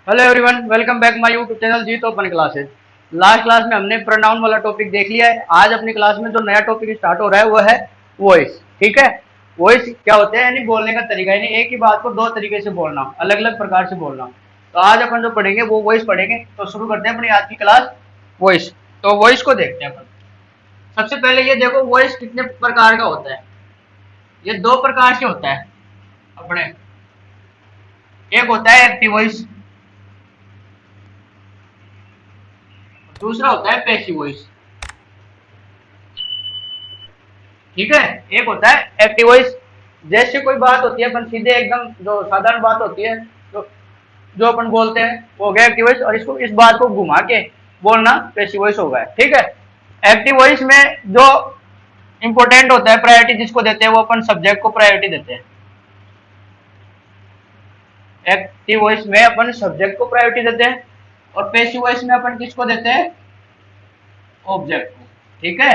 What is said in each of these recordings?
Hello everyone, welcome back my YouTube channel जी तो अपन क्लासेज। लास्ट क्लास में हमने प्रोनाउन वाला टॉपिक देख लिया है। आज अपनी क्लास में जो नया टॉपिक स्टार्ट हो रहा है वो है वॉइस। ठीक है, वॉइस क्या होते हैं, यानी बोलने का तरीका, यानी एक ही बात को दो तरीके से बोलना, अलग अलग प्रकार से बोलना। तो आज अपन जो पढ़ेंगे वो वॉइस पढ़ेंगे। तो शुरू करते हैं अपनी आज की क्लास, वॉइस। तो वॉइस को देखते हैं अपन। सबसे पहले ये देखो, वॉइस कितने प्रकार का होता है। ये दो प्रकार से होता है अपने। एक होता है एक्टिव वॉइस, दूसरा होता है पैसिव वॉइस। ठीक है, एक होता है एक्टिव वॉइस, जैसे कोई बात होती है अपन सीधे एकदम जो साधारण बात होती है, जो जो अपन बोलते हैं वो हो गया एक्टिव वॉइस। और इसको, इस बात को घुमा के बोलना पैसिव वॉइस हो गया। ठीक है, एक्टिव वॉइस में जो इंपॉर्टेंट होता है, प्रायोरिटी जिसको देते हैं वो अपन सब्जेक्ट को प्रायोरिटी देते हैं। एक्टिव वॉइस में अपन सब्जेक्ट को प्रायोरिटी देते हैं और पैसिव वॉइस में अपन किसको देते हैं, ऑब्जेक्ट को। ठीक है,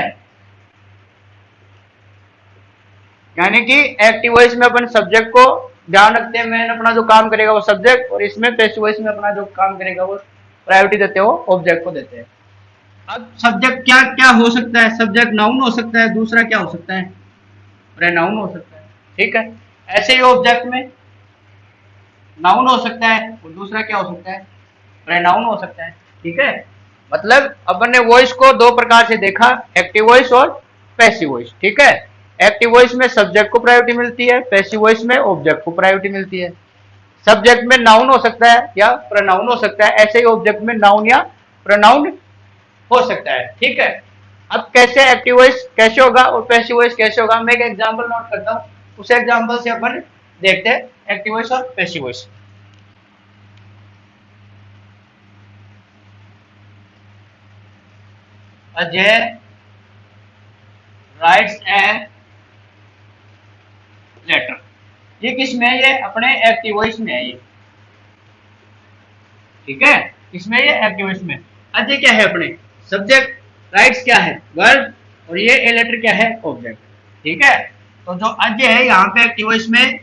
यानी कि एक्टिव वॉइस में अपन सब्जेक्ट को ध्यान रखते हैं, मेन अपना जो काम करेगा वो सब्जेक्ट, और इसमें पैसिव वॉइस में अपना जो काम करेगा वो प्रायोरिटी देते हो, ऑब्जेक्ट को देते हैं। अब सब्जेक्ट क्या क्या हो सकता है, सब्जेक्ट नाउन हो सकता है, दूसरा क्या हो सकता है, प्रोनाउन हो सकता है। ठीक है, ऐसे ही ऑब्जेक्ट में नाउन हो सकता है और दूसरा क्या हो सकता है, प्रोनाउन हो सकता है। ठीक है, मतलब अपन ने वॉइस को दो प्रकार से देखा, एक्टिव वॉइस और पैसिव वॉइस। ठीक है, एक्टिव वॉइस में सब्जेक्ट को प्रायोरिटी मिलती है, पैसिव वॉइस में ऑब्जेक्ट को प्रायोरिटी मिलती है। सब्जेक्ट में नाउन हो सकता है या प्रोनाउन हो सकता है, ऐसे ही ऑब्जेक्ट में नाउन या प्रोनाउन हो सकता है। ठीक है, अब कैसे एक्टिव वॉइस कैसे होगा और पैसिव वॉइस कैसे होगा, मैं एक एग्जांपल नोट करता हूँ, उस एग्जांपल से अपन देखते हैं एक्टिव वॉइस और passive voice. Ajay writes a letter, ये किस में है, ये अपने एक्टिव वॉइस में है ये। ठीक है, इसमें ये एक्टिव वॉइस में। अजय क्या है अपने सब्जेक्ट, राइट्स क्या है वर्ब, और ये ए लेटर क्या है ऑब्जेक्ट। ठीक है, तो जो अजय है यहाँ पे एक्टिव वॉइस में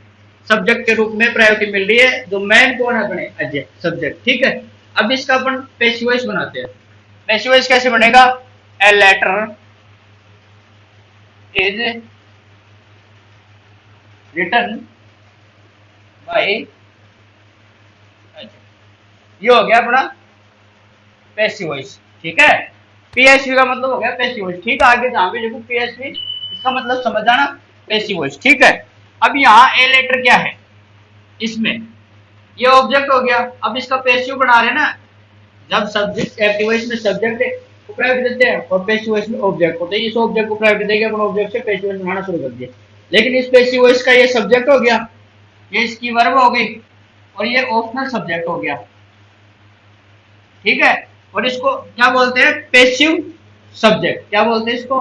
सब्जेक्ट के रूप में प्रायोरिटी मिल रही है, जो मैन कौन है अपने, अजय सब्जेक्ट। ठीक है, अब इसका अपन पैसिव वॉइस बनाते हैं। पैसिव वॉइस कैसे बनेगा, a letter is written by, ये हो गया अपना पैसिव वॉइस। ठीक है, पीएसवी का मतलब हो गया पैसिव वॉइस। ठीक है, आगे जहां भी लिखूं पीएसवी, इसका मतलब समझ जाना पैसिव वॉइस। ठीक है, अब यहाँ ए लेटर क्या है, इसमें ये ऑब्जेक्ट हो गया। अब इसका पैसिव बना रहे ना, जब सब्जेक्ट एक्टिव वॉइस में सब्जेक्ट को प्रायोरिटी देते हैं और पैसिव वॉइस में ऑब्जेक्ट को, तो इस ऑब्जेक्ट को प्रायोरिटी देके अपन ऑब्जेक्ट से पैसिव वॉइस बनाना शुरू कर दिया। लेकिन इस पैसिव वॉइस का ये सब्जेक्ट हो गया, ये इसकी वर्ब हो गई, और ये ऑप्शनल सब्जेक्ट हो गया। ठीक है, और इसको क्या बोलते हैं, पैसिव सब्जेक्ट। क्या बोलते हैं इसको,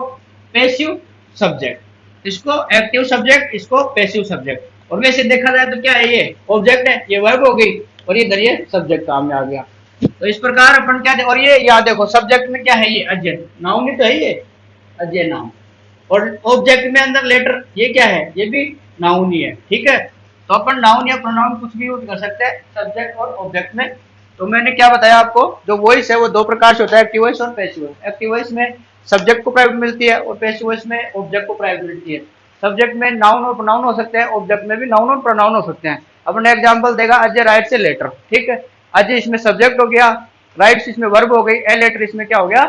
पैसिव सब्जेक्ट। इसको एक्टिव सब्जेक्ट, इसको पैसिव सब्जेक्ट। और वैसे देखा जाए तो क्या है, ये ऑब्जेक्ट है, ये वर्ब हो गई, और इधर ये सब्जेक्ट काम में आ गया। तो इस प्रकार अपन क्या, और ये याद देखो सब्जेक्ट में क्या है, ये अजय नाउन ही तो है, ये अजय नाउन। और ऑब्जेक्ट में अंदर लेटर, ये क्या है, ये भी नाउन ही है। ठीक है, तो अपन नाउन या प्रोनाउन कुछ भी यूज कर सकते हैं सब्जेक्ट और ऑब्जेक्ट में। तो मैंने क्या बताया आपको, जो वॉइस है वो दो प्रकार से होता है, एक्टिव वॉइस और पैसिव वॉइस। एक्टिव वॉइस में सब्जेक्ट को प्रायोरिटी मिलती है और पैसिव वॉइस में ऑब्जेक्ट को प्रायोरिटी मिलती है। सब्जेक्ट में नाउन और प्रोनाउन हो सकते हैं, ऑब्जेक्ट में भी नाउन और प्रोनाउन हो सकते हैं। अपने एग्जांपल देगा, अजय राइट्स ए लेटर। ठीक है, अजय इसमें सब्जेक्ट हो गया, राइट्स इसमें वर्ब हो गई, ए लेटर इसमें क्या हो गया,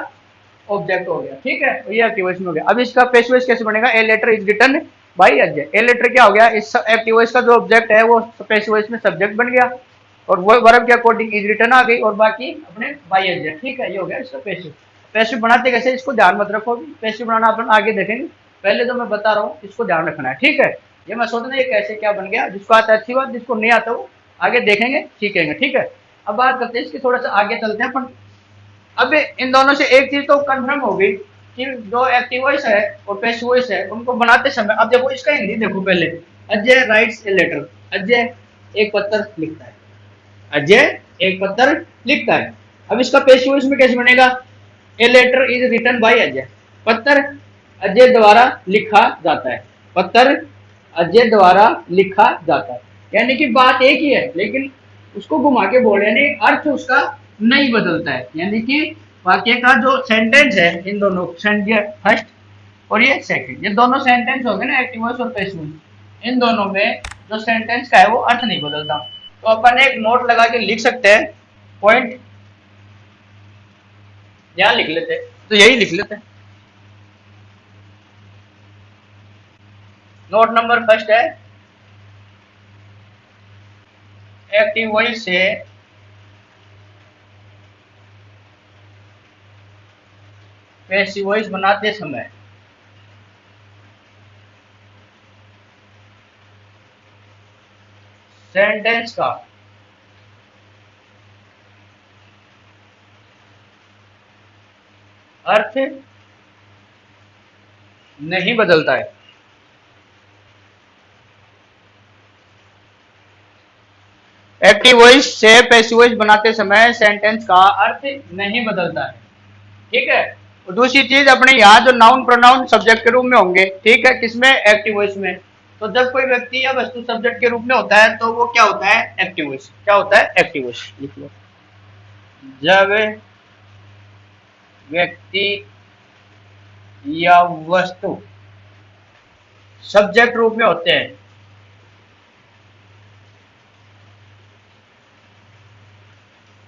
ऑब्जेक्ट हो गया। ठीक है, तो ये एक्टिव वॉइस में हो गया। अब इसका पैसिव वॉइस कैसे बनेगा, a letter is written by Ajay. A letter क्या हो गया, इस एक्टिव वॉइस का जो ऑब्जेक्ट है वो पैसिव वॉइस में सब्जेक्ट बन गया, और वो वर्ब के अकॉर्डिंग इज रिटर्न आ गई, और बाकी अपने बाय एज। ठीक है, ये हो गया इसका पैसिव। पैसिव बनाते कैसे, इसको ध्यान मत रखो, पैसिव बनाना अपन आगे देखेंगे, पहले जो मैं बता रहा हूँ इसको ध्यान रखना है। ठीक है, ये मैं सोचना ये कैसे क्या बन गया, जिसको आता है अच्छी बात, जिसको नहीं आता वो आगे देखेंगे सीखेंगे। ठीक है, अब बात करते हैं इसकी, थोड़ा सा आगे चलते हैं अपन। अब इन दोनों से एक चीज तो कंफर्म हो गई कि जो एक्टिव वॉइस है और पैसिव वॉइस है उनको बनाते समय, अब देखो इसका हिंदी देखो पहले, Ajay writes a letter, Ajay एक पत्र लिखता है, अजय एक पत्र लिखता है। अब इसका पैसिव वॉइस में कैसे बनेगा, a letter is written by Ajay, पत्र अजय द्वारा लिखा जाता है, पत्र अजय द्वारा लिखा जाता है। यानी कि बात एक ही है, लेकिन उसको घुमा के बोल, यानी अर्थ उसका नहीं बदलता है। यानी कि वाक्य का जो सेंटेंस है, इन दोनों फर्स्ट और ये सेकंड, ये दोनों सेंटेंस हो गए ना, एक्टिव वॉइस और पैसिव वॉइस, इन दोनों में जो सेंटेंस का है वो अर्थ नहीं बदलता। तो अपन एक नोट लगा के लिख सकते हैं, पॉइंट यहां लिख लेते हैं, तो यही लिख लेते हैं। नोट नंबर फर्स्ट है, एक्टिव वॉइस से पैसिव वॉइस बनाते समय सेंटेंस का अर्थ नहीं बदलता है। एक्टिव वॉइस से पैसिव वॉइस बनाते समय सेंटेंस का अर्थ नहीं बदलता है, ठीक है। और दूसरी चीज, अपने यहाँ जो नाउन प्रोनाउन सब्जेक्ट के रूप में होंगे, ठीक है, किसमें, एक्टिव वॉइस में। तो जब कोई व्यक्ति या वस्तु सब्जेक्ट के रूप में होता है तो वो क्या होता है, एक्टिव वॉइस। क्या होता है, एक्टिव वॉइस, लिख लो। जब व्यक्ति या वस्तु सब्जेक्ट रूप में होते हैं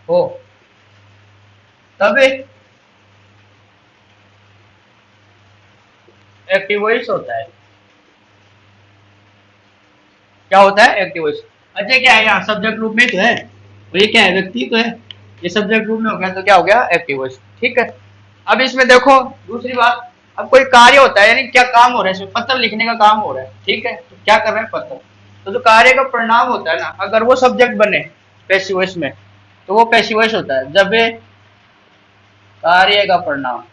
हो, तब एक्टिव वॉइस होता है। क्या होता है, एक्टिव वॉइस। अच्छा, क्या है, यहाँ सब्जेक्ट रूप में तो है, तो ये क्या है, व्यक्ति तो है, ये सब्जेक्ट रूप में हो गया, तो क्या हो गया, एक्टिव वॉइस, ठीक है। अब इसमें देखो दूसरी बात, अब कोई कार्य होता है, यानी क्या काम हो रहा है, इसमें पत्र लिखने का काम हो रहा है, ठीक है, तो क्या कर रहे हैं, पत्र। तो जो कार्य का परिणाम होता है ना, अगर वो सब्जेक्ट बने पैसिव वॉइस में, तो वो पैसिव वॉइस होता है। जब कार्य का परिणाम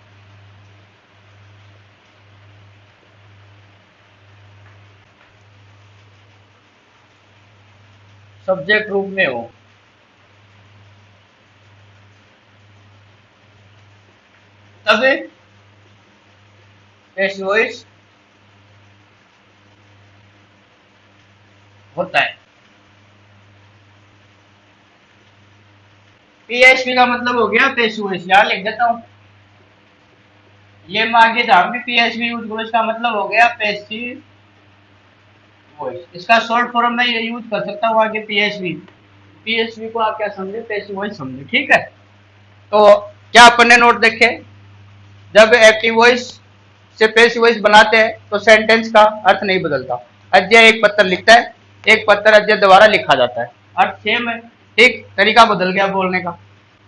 सब्जेक्ट रूप में हो, तब पैसिव वॉइस होता है। पीएचपी का मतलब हो गया पैसिव वॉइस, यहां लिख देता हूं, ये मैं आगे जाऊंगी। पीएचपी यूज करो, इसका मतलब हो गया पैसिव वॉइस। इसका शॉर्ट फॉर्म में ये यूज कर सकता हूँ आगे, पीएचपी। पीएचपी को आप क्या समझे, पैसिव वॉइस समझे, ठीक है। तो क्या अपन ने नोट देखे, जब एक्टिव वॉइस से पैसिव वॉइस बनाते हैं तो सेंटेंस का अर्थ नहीं बदलता। अजय एक पत्र लिखता है, एक पत्र अजय द्वारा लिखा जाता है, अर्थ सेम है, ठीक, तरीका बदल गया बोलने का।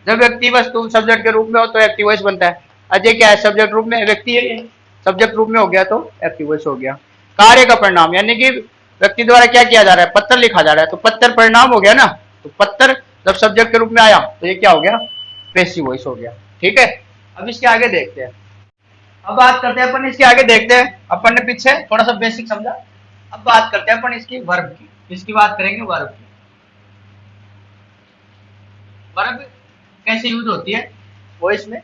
जब व्यक्ति वस्तु सब्जेक्ट के रूप में हो तो एक्टिव वॉइस बनता है। अजय क्या है, सब्जेक्ट रूप में, व्यक्ति है, सब्जेक्ट रूप में हो गया तो एक्टिव वॉइस हो गया। कार्य का परिणाम, यानी कि व्यक्ति द्वारा क्या किया जा रहा है, पत्र लिखा जा रहा है, तो पत्र परिणाम हो गया ना, तो पत्र जब सब्जेक्ट के रूप में आया तो ये क्या हो गया, पैसिव वॉइस हो गया, ठीक है। अब इसके आगे देखते हैं, अब बात करते हैं अपन इसके आगे, देखते हैं, अपन ने पीछे थोड़ा सा बेसिक समझा, अब बात करते हैं अपन इसकी वर्ब की, इसकी बात करेंगे वर्ब की। वर्ब कैसे यूज होती है वॉइस में,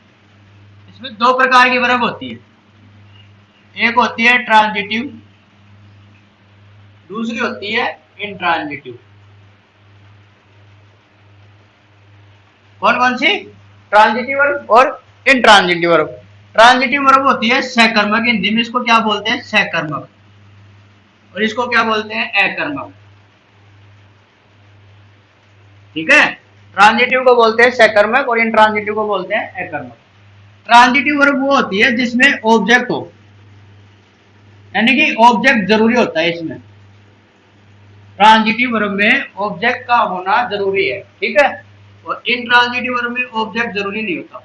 इसमें दो प्रकार की वर्ब होती है, एक होती है ट्रांजिटिव, दूसरी होती है इंट्रांजिटिव। कौन कौन सी, ट्रांजिटिव वर्ब और इंट्रांजिटिव वर्ब। ट्रांजिटिव वर्ब होती है सहकर्मक, हिंदी में इसको क्या बोलते हैं, सहकर्मक, और इसको क्या बोलते हैं, अकर्मक, ठीक है। ट्रांजिटिव को बोलते हैं सहकर्मक और इंट्रांजिटिव को बोलते हैं अकर्मक। ट्रांजिटिव वर्ब वो होती है जिसमें ऑब्जेक्ट हो, यानी कि ऑब्जेक्ट जरूरी होता है इसमें। ट्रांजिटिव वर्ब में ऑब्जेक्ट का होना जरूरी है, ठीक है। और इंट्रांजिटिव वर्ब में ऑब्जेक्ट जरूरी नहीं होता,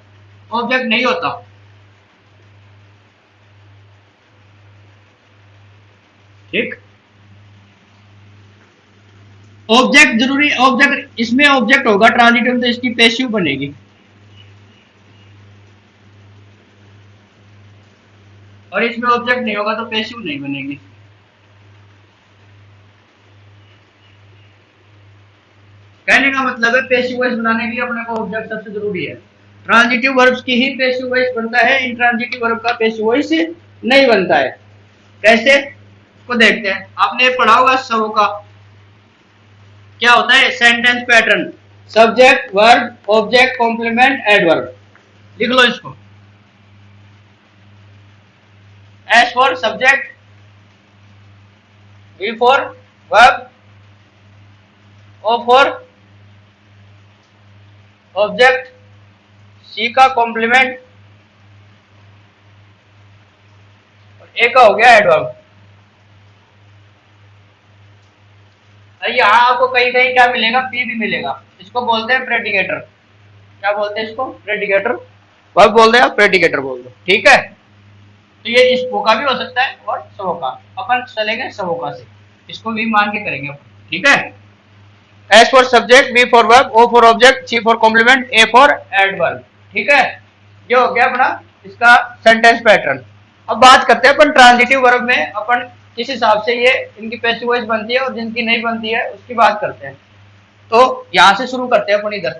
ऑब्जेक्ट नहीं होता, ठीक। ऑब्जेक्ट जरूरी, ऑब्जेक्ट इसमें ऑब्जेक्ट होगा ट्रांजिटिव में, तो इसकी पैसिव बनेगी, और इसमें ऑब्जेक्ट नहीं होगा तो पैसिव नहीं बनेगी। कहने का मतलब है पैसिव वॉइस बनाने के लिए अपने को ऑब्जेक्ट सबसे जरूरी है। ट्रांजिटिव वर्ब्स की ही पैसिव वॉइस बनता है, इंट्रांजिटिव वर्ब का पैसिव वॉइस नहीं बनता है। कैसे, को देखते हैं। आपने पढ़ा होगा सब का, क्या होता है sentence pattern, subject verb object complement adverb. लिख लो इसको, S for subject, V for verb, O for object, C का कॉम्प्लीमेंट, ए का हो गया एडवर्ब। यहाँ आपको कहीं कहीं क्या मिलेगा, पी भी मिलेगा, इसको बोलते हैं प्रेडिकेटर। क्या बोलते हैं इसको, प्रेडिकेटर। वर्ब बोल दो या प्रेडिकेटर बोल दो, ठीक है। तो ये इस का भी हो सकता है और सवो का, अपन चलेंगे सवो का से, इसको भी मान के करेंगे अपन, ठीक है। S for subject, V for verb, O for object, C for complement, A for adverb, ठीक है। ये हो गया अपना इसका सेंटेंस पैटर्न। अब बात करते हैं अपन ट्रांजिटिव वर्ब में, अपन किस हिसाब से ये इनकी पैसिव वॉइस बनती है और जिनकी नहीं बनती है उसकी बात करते हैं। तो यहां से शुरू करते हैं अपन इधर।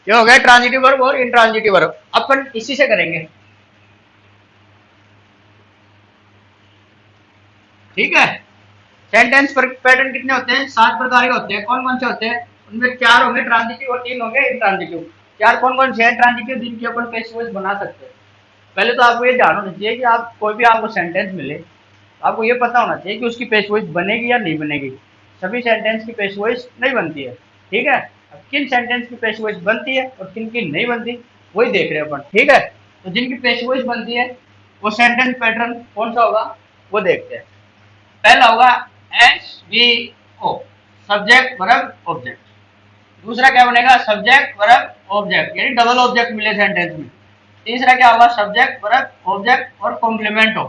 ये हो गया ट्रांजिटिव वर्ब और इंट्रांजिटिव वर्ब। अपन इसी से करेंगे, ठीक है। सेंटेंस पैटर्न कितने होते हैं, 7 प्रकार के होते हैं। कौन कौन से होते हैं, उनमें 4 होंगे ट्रांजिटिव और 3 होंगे इंट्रांजिटिव। 4 कौन कौन से हैं ट्रांजिटिव जिनकी अपन पैसिव वॉइस बना सकते हैं। पहले तो आपको ये ध्यान होना चाहिए कि आप कोई भी आपको सेंटेंस मिले, आपको ये पता होना चाहिए कि उसकी पैसिव वॉइस बनेगी या नहीं बनेगी। सभी सेंटेंस की पैसिव वॉइस नहीं बनती है, ठीक है। अब किन सेंटेंस की पैसिव वॉइस बनती है और किन की नहीं बनती, वही देख रहे हैं अपन, ठीक है। तो जिनकी पैसिव वॉइस बनती है वो सेंटेंस पैटर्न कौन सा होगा वो देखते हैं। पहला होगा SVO, सब्जेक्ट वर्ब ऑब्जेक्ट। दूसरा क्या बनेगा, सब्जेक्ट वर्ब ऑब्जेक्ट, यानी डबल ऑब्जेक्ट मिले सेंटेंस में। तीसरा क्या होगा, सब्जेक्ट वर्ब ऑब्जेक्ट और कॉम्प्लीमेंट हो।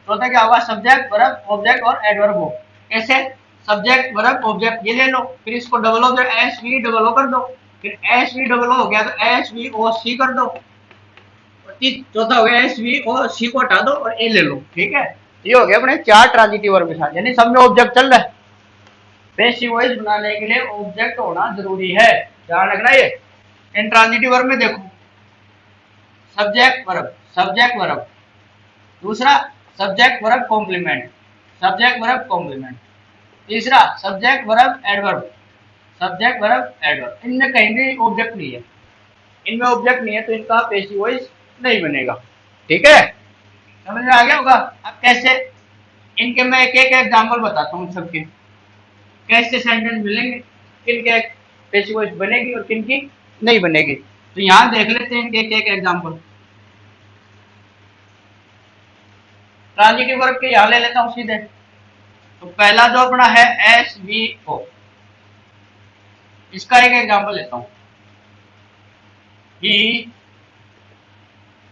चौथा क्या होगा, सब्जेक्ट वर्ब ऑब्जेक्ट और एडवर्ब हो। कैसे, सब्जेक्ट वर्ब ऑब्जेक्ट ये ले लो, फिर इसको double object SV double O कर दो, फिर SV डबल ओ हो गया तो SVOC कर दो। चौथा हो गया SVOC को हटा दो और ए ले लो, ठीक है। ये हो गया अपने 4 ट्रांजिटिव वर्ब के साथ, यानी सब में ऑब्जेक्ट चल रहा है। पैसिव वॉइस बनाने के लिए ऑब्जेक्ट होना जरूरी है, ध्यान रखना ये। इंट्रांजिटिव वर्ब में देखो, सब्जेक्ट वर्ब, सब्जेक्ट वर्ब। दूसरा subject verb complement, subject verb complement. तीसरा subject verb adverb, subject verb adverb. इनमें कहीं भी ऑब्जेक्ट नहीं है, इनमें ऑब्जेक्ट नहीं है तो इनका पैसिव वॉइस नहीं बनेगा, ठीक है। समझ में आ गया होगा। अब कैसे, इनके मैं एक एक एग्जांपल बताता हूँ सबके, कैसे सेंटेंस मिलेंगे, किन के पैसिव वॉइस बनेगी और किन की नहीं बनेगी। तो यहाँ देख लेते हैं इनके एक एक एग्जांपल। ट्रांजिटिव वर्ब के यहाँ ले लेता हूँ सीधे। तो पहला जो अपना है SVO, इसका एक एग्जांपल लेता हूँ। He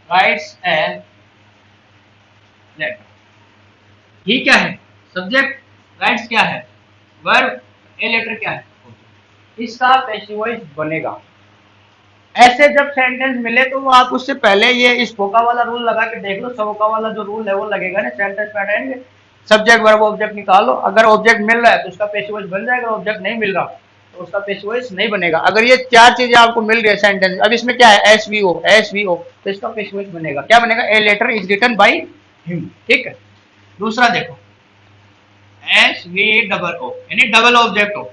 writes a letter. He क्या है, सब्जेक्ट, राइट्स क्या है, वर्ब, ए लेटर क्या है, इसका पैसिव वॉइस बनेगा। ऐसे जब सेंटेंस मिले तो आप उससे पहले ये इस फोका वाला रूल लगा के देख लो, सबोका वाला जो रूल है वो लगेगा ना sentence pattern. Subject verb object निकालो, अगर ऑब्जेक्ट मिल रहा है तो उसका पैसिव वॉइस बन जाएगा, ऑब्जेक्ट नहीं मिल रहा तो उसका पैसिव वॉइस नहीं बनेगा। अगर ये 4 चीजें आपको मिल रही है सेंटेंस, अब इसमें क्या है SVO तो इसका पैसिव वॉइस बनेगा। क्या बनेगा, a letter is written by him, ठीक है। दूसरा देखो SVO यानी डबल ऑब्जेक्ट हो,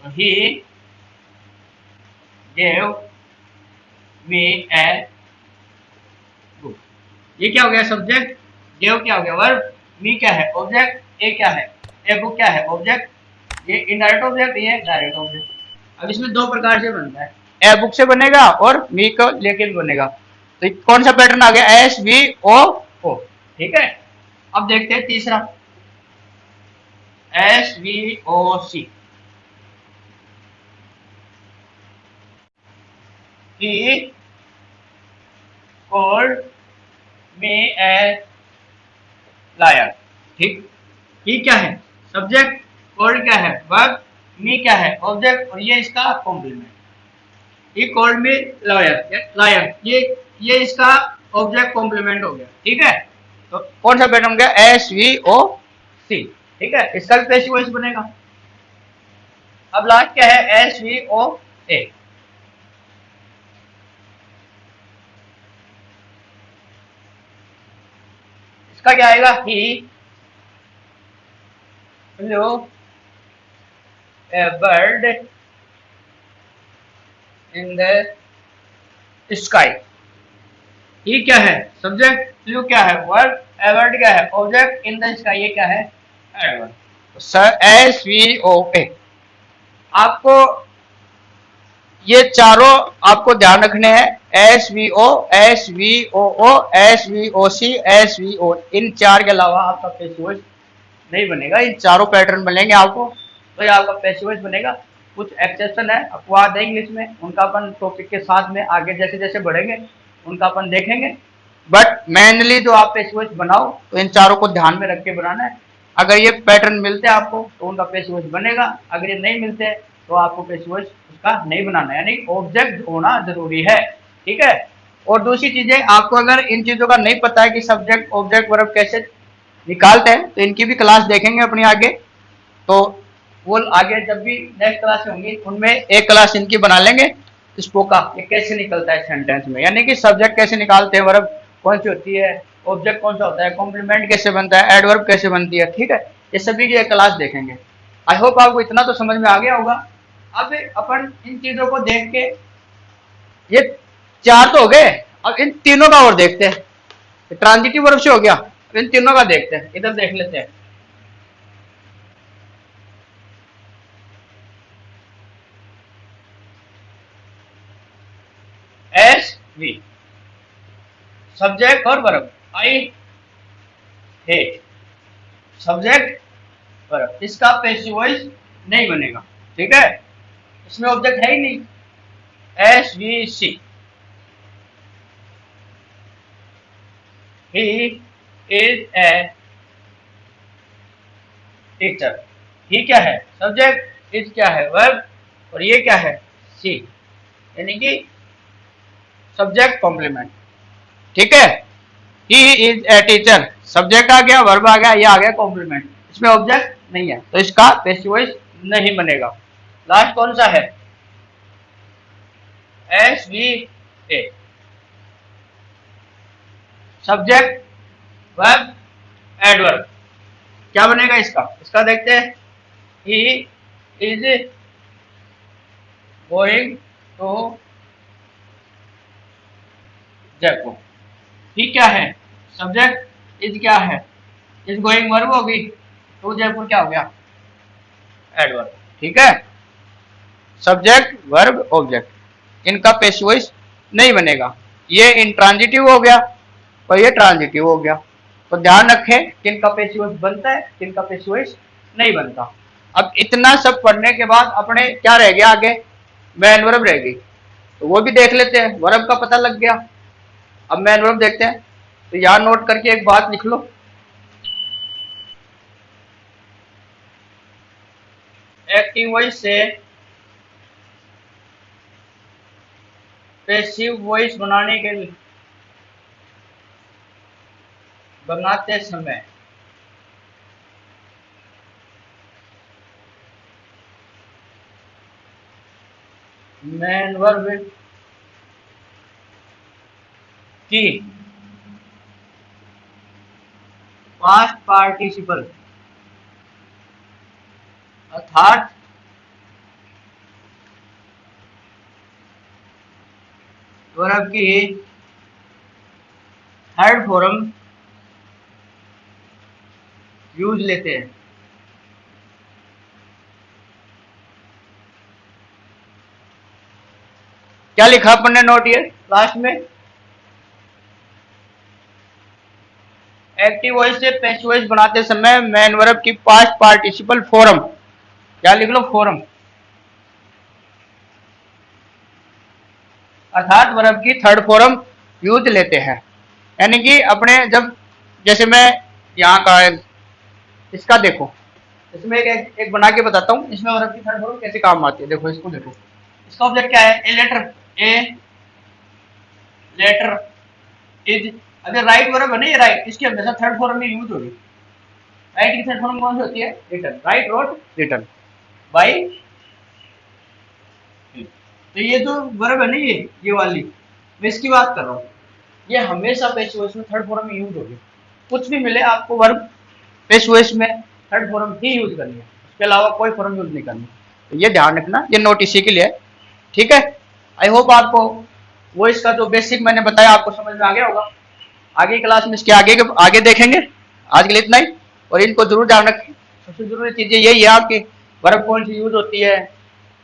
ही gave me a book। ये क्या हो गया, सब्जेक्ट, gave क्या हो गया वर्ब, मी क्या है ऑब्जेक्ट, ए क्या है, ए बुक क्या है ऑब्जेक्ट। ये इनडायरेक्ट ऑब्जेक्ट, ये डायरेक्ट ऑब्जेक्ट। अब इसमें 2 प्रकार से बनता है, ए बुक से बनेगा और मी को लेके भी बनेगा। तो कौन सा पैटर्न आ गया, SVO, ठीक है। अब देखते हैं तीसरा SVOC। He called me a liar, ठीक। ही क्या है, सब्जेक्ट, कॉल्ड क्या है वर्ब, मी क्या है ऑब्जेक्ट और ये इसका complement. He called me liar, liar ये इसका ऑब्जेक्ट कॉम्प्लीमेंट हो गया, ठीक है। तो कौन सा पैटर्न हो गया, SVOC, ठीक है। इसका भी पैसिव वॉइस बनेगा। अब लास्ट क्या है, SVOA। इसका क्या आएगा, he flew a bird in the sky. He क्या है, सब्जेक्ट, फ्लू क्या है वर्ब, एवर्ड क्या है ऑब्जेक्ट, इन द स्काई ये क्या है एडवर्ब। Sir SVOA। आपको ये चारों आपको ध्यान रखने हैं, SVO, SVOO, SVOC, SVO। इन चार के अलावा आपका पैसिव वॉइस नहीं बनेगा। इन चारों पैटर्न बनेंगे आपको तो ये आपका पैसिव वॉइस बनेगा। कुछ एक्सेप्शन है, अपवाद है इंग्लिश में, उनका अपन टॉपिक के साथ में आगे जैसे जैसे बढ़ेंगे उनका अपन देखेंगे। बट मेनली जो आप पैसिव वॉइस बनाओ तो इन चारों को ध्यान में रख के बनाना है। अगर ये पैटर्न मिलते हैं आपको तो उनका पैसिव वॉइस बनेगा, अगर ये नहीं मिलते तो आपको पैसिव वॉइस उसका नहीं बनाना है, यानी ऑब्जेक्ट होना जरूरी है। ठीक है। और दूसरी चीजें, आपको अगर इन चीजों का नहीं पता है कि सब्जेक्ट ऑब्जेक्ट वर्ब कैसे निकालते हैं तो इनकी भी क्लास देखेंगे अपनी आगे। तो वो आगे जब भी नेक्स्ट क्लास होंगी उनमें एक क्लास इनकी बना लेंगे इसको का, ये कैसे निकलता है सेंटेंस में, यानी कि सब्जेक्ट कैसे निकालते हैं, वर्ब कौन सी होती है, ऑब्जेक्ट कौन सा होता है, कॉम्प्लीमेंट कैसे बनता है, एडवर्ब कैसे बनती है। ठीक है, ये सभी की एक क्लास देखेंगे। आई होप आपको इतना तो समझ में आ गया होगा। अब अपन इन चीजों को देख के, ये चार तो हो गए, अब इन तीनों का और देखते हैं। ट्रांजिटिव वर्ब से हो गया, इन तीनों का देखते हैं, इधर देख लेते हैं। SV सब्जेक्ट और verb, I hate, subject verb, इसका पैसिव वॉइस नहीं बनेगा। ठीक है, इसमें ऑब्जेक्ट है ही नहीं। SVC he is a teacher. He क्या है सब्जेक्ट, इज क्या है वर्ब, और ये क्या है सी, यानी कि सब्जेक्ट कॉम्प्लीमेंट। ठीक है, he is a teacher, subject आ गया, वर्ब आ गया, ये आ गया कॉम्प्लीमेंट, इसमें ऑब्जेक्ट नहीं है तो इसका पैसिव वॉइस नहीं बनेगा। लास्ट कौन सा है, SVA सब्जेक्ट वर्ब एडवर्ब, क्या बनेगा इसका, इसका देखते हैं। He is going to Jaipur. He क्या है सब्जेक्ट, इज क्या है, इज गोइंग वर्ब होगी, टू जयपुर क्या हो गया एडवर्ब। ठीक है, सब्जेक्ट वर्ब ऑब्जेक्ट, इनका पैसिव वॉइस नहीं बनेगा। ये इंट्रांजिटिव हो गया और ये ट्रांजिटिव हो गया। तो ध्यान रखें किनका पैसिव वॉइस बनता है, किनका पैसिव वॉइस नहीं बनता। अब इतना सब पढ़ने के बाद अपने क्या रह गया आगे, मैन वर्ब रह गई, तो वो भी देख लेते हैं। वर्ब का पता लग गया, अब मैन वर्ब देखते हैं। तो यहाँ नोट करके एक बात लिख लो, एक्टिव वॉइस से पैसिव वॉइस बनाते समय मैन वर्ब की पास्ट पार्टिसिपल अर्थात वर्ब की थर्ड फॉर्म यूज लेते हैं। क्या लिखा अपन ने नोट, ये लास्ट में एक्टिव वॉइस से पैसिव वॉइस बनाते समय मैन वर्ब की पास्ट पार्टिसिपल फॉर्म, क्या लिख लो फॉर्म, अर्थात वर्ब की थर्ड फॉर्म यूज लेते हैं। यानी कि अपने जब, जैसे मैं यहाँ का इसका देखो, इसमें एक बना के बताता हूँ, इसमें वर्ब की थर्ड फॉर्म कैसे काम आती है। देखो इसको देखो, इसका ऑब्जेक्ट क्या है, ए लेटर इज, अगर राइट वर्ब है ना, ये राइट, इसकी हमेशा थर्ड फॉर्म में यूज होगी। राइट की थर्ड फॉर्म कौन सी होती है, return, right road return, by तो ये तो वर्ब है ना, ये वाली मैं इसकी बात कर रहा हूँ। ये हमेशा पैसिव वॉइस में थर्ड फॉर्म में यूज होगी। कुछ भी मिले आपको वर्ब पैसिव वॉइस में थर्ड फॉर्म ही यूज करनी है, उसके अलावा कोई फॉर्म यूज नहीं करनी। तो ये ध्यान रखना, ये नोट इसी के लिए है, ठीक है। आई होप आपको वॉइस का जो बेसिक मैंने बताया आपको समझ में आ गया होगा। आगे क्लास में इसके आगे देखेंगे। आज के लिए इतना ही, और इनको जरूर ध्यान रखें। सबसे जरूरी चीज यही है आपकी वर्ब कौन सी यूज होती है,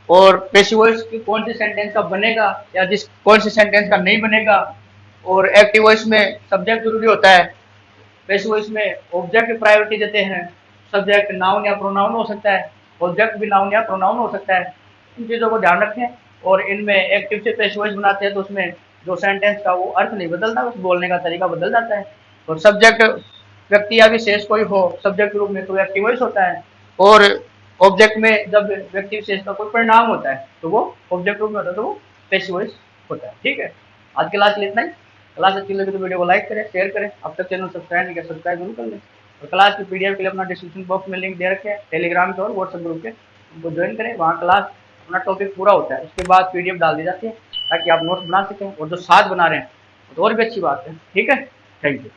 और पैसिव वॉइस की कौन सी सेंटेंस का बनेगा या जिस कौन सी सेंटेंस का नहीं बनेगा। और एक्टिव वॉइस में सब्जेक्ट जरूरी होता है, पैसिव वॉइस में ऑब्जेक्ट की प्रायोरिटी देते हैं। सब्जेक्ट नाउन या प्रोनाउन हो सकता है, ऑब्जेक्ट भी नाउन या प्रोनाउन हो सकता है। इन चीज़ों को ध्यान रखें। और इनमें एक्टिव से पैसिव वॉइस बनाते हैं तो उसमें जो सेंटेंस का वो अर्थ नहीं बदलता, उस बोलने का तरीका बदल जाता है। और सब्जेक्ट व्यक्ति या विशेष कोई हो सब्जेक्ट रूप में तो एक्टिव वॉइस होता है, और ऑब्जेक्ट में जब व्यक्ति विशेष का कोई परिणाम होता है तो वो ऑब्जेक्ट रूप में होता है, तो वो पैसिव वॉइस होता है। ठीक है, आज की क्लास इतना ही। क्लास अच्छी लगी तो वीडियो को लाइक करें, शेयर करें। अब तक चैनल सब्सक्राइब नहीं किया सब्सक्राइब जरूर कर लें। और क्लास की पीडीएफ के लिए अपना डिस्क्रिप्शन बॉक्स में लिंक दे रखे हैं टेलीग्राम के और व्हाट्सएप ग्रुप के, उनको ज्वाइन करें। वहाँ क्लास अपना टॉपिक पूरा होता है, उसके बाद पीडीएफ डाल दी जाती है ताकि आप नोट्स बना सकें, और जो साथ बना रहे हैं तो और भी अच्छी बात है। ठीक है, थैंक यू।